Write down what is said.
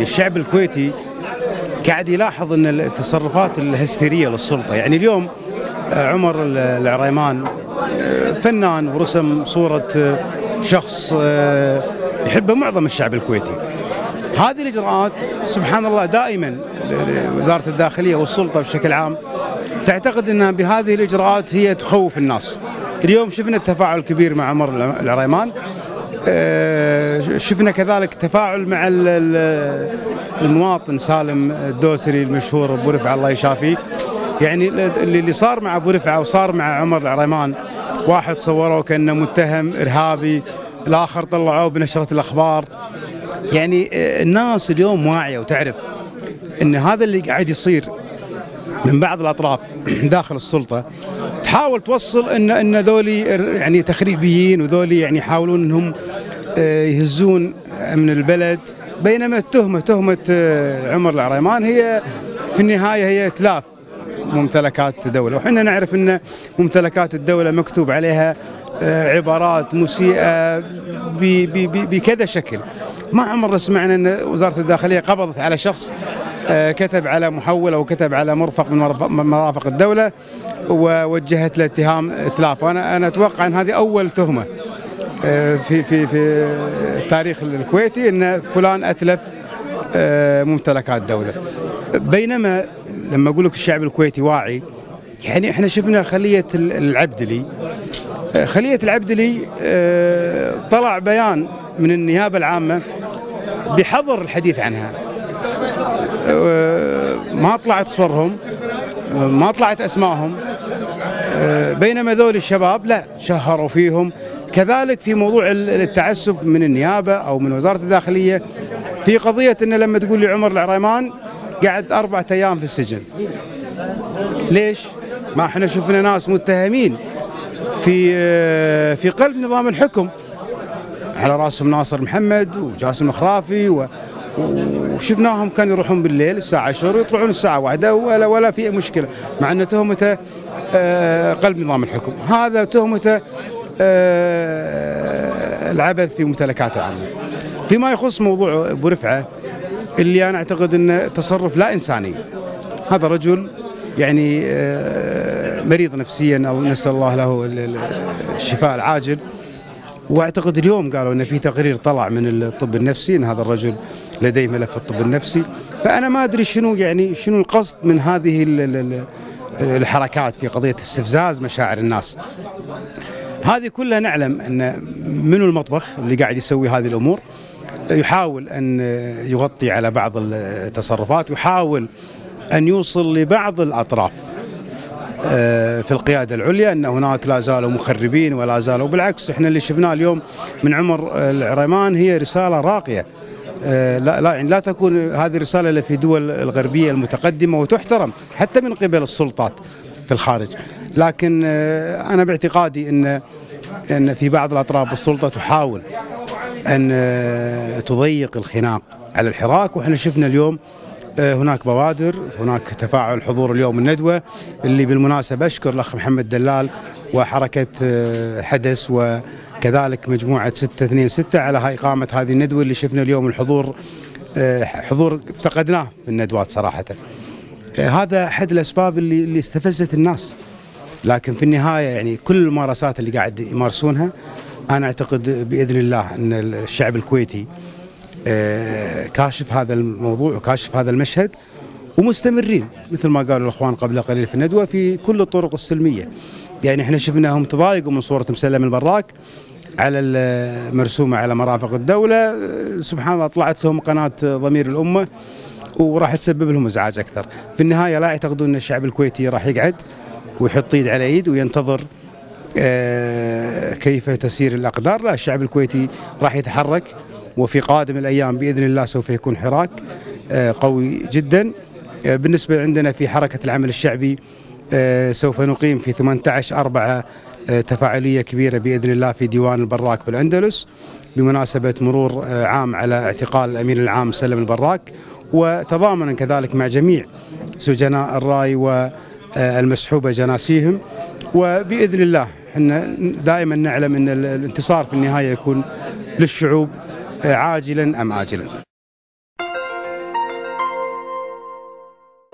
الشعب الكويتي قاعد يلاحظ ان التصرفات الهستيريه للسلطه. يعني اليوم عمر العريمان فنان ورسم صوره شخص يحبه معظم الشعب الكويتي. هذه الاجراءات سبحان الله دائما وزاره الداخليه والسلطه بشكل عام تعتقد انها بهذه الاجراءات هي تخوف الناس. اليوم شفنا التفاعل الكبير مع عمر العريمان، شفنا كذلك تفاعل مع المواطن سالم الدوسري المشهور ابو رفعه الله يشافيه. يعني اللي صار مع ابو رفعه وصار مع عمر العريمان، واحد صوروه كانه متهم ارهابي، الاخر طلعوه بنشره الاخبار. يعني الناس اليوم واعيه وتعرف ان هذا اللي قاعد يصير من بعض الاطراف داخل السلطه تحاول توصل ان ذولي يعني تخريبيين، وذولي يعني يحاولون انهم يهزون امن البلد، بينما تهمه عمر العريمان هي في النهايه هي اتلاف ممتلكات دوله، وحنا نعرف ان ممتلكات الدوله مكتوب عليها عبارات مسيئه بكذا شكل. ما عمرنا سمعنا ان وزاره الداخليه قبضت على شخص كتب على محول او كتب على مرفق من مرافق الدوله ووجهت له اتهام اتلاف. وانا اتوقع ان هذه اول تهمه في التاريخ الكويتي ان فلان اتلف ممتلكات الدوله. بينما لما اقول لك الشعب الكويتي واعي، يعني احنا شفنا خليه العبدلي. خليه العبدلي طلع بيان من النيابه العامه بحظر الحديث عنها، ما طلعت صورهم، ما طلعت اسمائهم، بينما ذول الشباب لا شهروا فيهم. كذلك في موضوع التعسف من النيابه او من وزاره الداخليه في قضيه ان لما تقول لي عمر العريمان قعد 4 أيام في السجن. ليش؟ ما احنا شفنا ناس متهمين في قلب نظام الحكم، على راسهم ناصر محمد وجاسم الخرافي وشفناهم كانوا يروحون بالليل الساعه 10 ويطلعون الساعه 1 ولا في مشكله، مع ان تهمته قلب نظام الحكم. هذا تهمته العبث في ممتلكات العامه. فيما يخص موضوع ابو رفعه اللي انا اعتقد انه تصرف لا انساني. هذا رجل يعني مريض نفسيا، او نسال الله له الشفاء العاجل. واعتقد اليوم قالوا ان في تقرير طلع من الطب النفسي ان هذا الرجل لديه ملف الطب النفسي. فانا ما ادري شنو القصد من هذه الحركات في قضيه استفزاز مشاعر الناس. هذه كلها نعلم ان منو المطبخ اللي قاعد يسوي هذه الامور، يحاول ان يغطي على بعض التصرفات، ويحاول ان يوصل لبعض الاطراف في القيادة العليا أن هناك لا زالوا مخربين ولا زالوا. بالعكس احنا اللي شفناه اليوم من عمر العريمان هي رسالة راقية. لا تكون هذه الرسالة إلا في دول الغربية المتقدمة وتحترم حتى من قبل السلطات في الخارج. لكن أنا باعتقادي أن في بعض الأطراف السلطة تحاول أن تضيق الخناق على الحراك. وإحنا شفنا اليوم هناك بوادر، هناك تفاعل حضور اليوم الندوة اللي بالمناسبة أشكر الأخ محمد دلال وحركة حدث وكذلك مجموعة 626 على إقامة هذه الندوة اللي شفنا اليوم الحضور، حضور افتقدناه في الندوات صراحة. هذا أحد الأسباب اللي استفزت الناس. لكن في النهاية يعني كل الممارسات اللي قاعد يمارسونها أنا أعتقد بإذن الله أن الشعب الكويتي كاشف هذا الموضوع وكاشف هذا المشهد، ومستمرين مثل ما قالوا الأخوان قبل قليل في الندوة في كل الطرق السلمية. يعني احنا شفناهم تضايقوا من صورة مسلم البراك على المرسومة على مرافق الدولة. سبحان الله طلعت لهم قناة ضمير الأمة وراح تسبب لهم ازعاج أكثر. في النهاية لا يعتقدون أن الشعب الكويتي راح يقعد ويحط يد على يد وينتظر كيف تسير الأقدار. لا، الشعب الكويتي راح يتحرك، وفي قادم الأيام بإذن الله سوف يكون حراك قوي جدا. بالنسبة عندنا في حركة العمل الشعبي سوف نقيم في 18/4 تفاعلية كبيرة بإذن الله في ديوان البراك بالأندلس بمناسبة مرور عام على اعتقال الأمين العام سلم البراك، وتضامنا كذلك مع جميع سجناء الراي والمسحوبة جناسيهم. وبإذن الله احنا دائما نعلم أن الانتصار في النهاية يكون للشعوب عاجلا أم آجلا.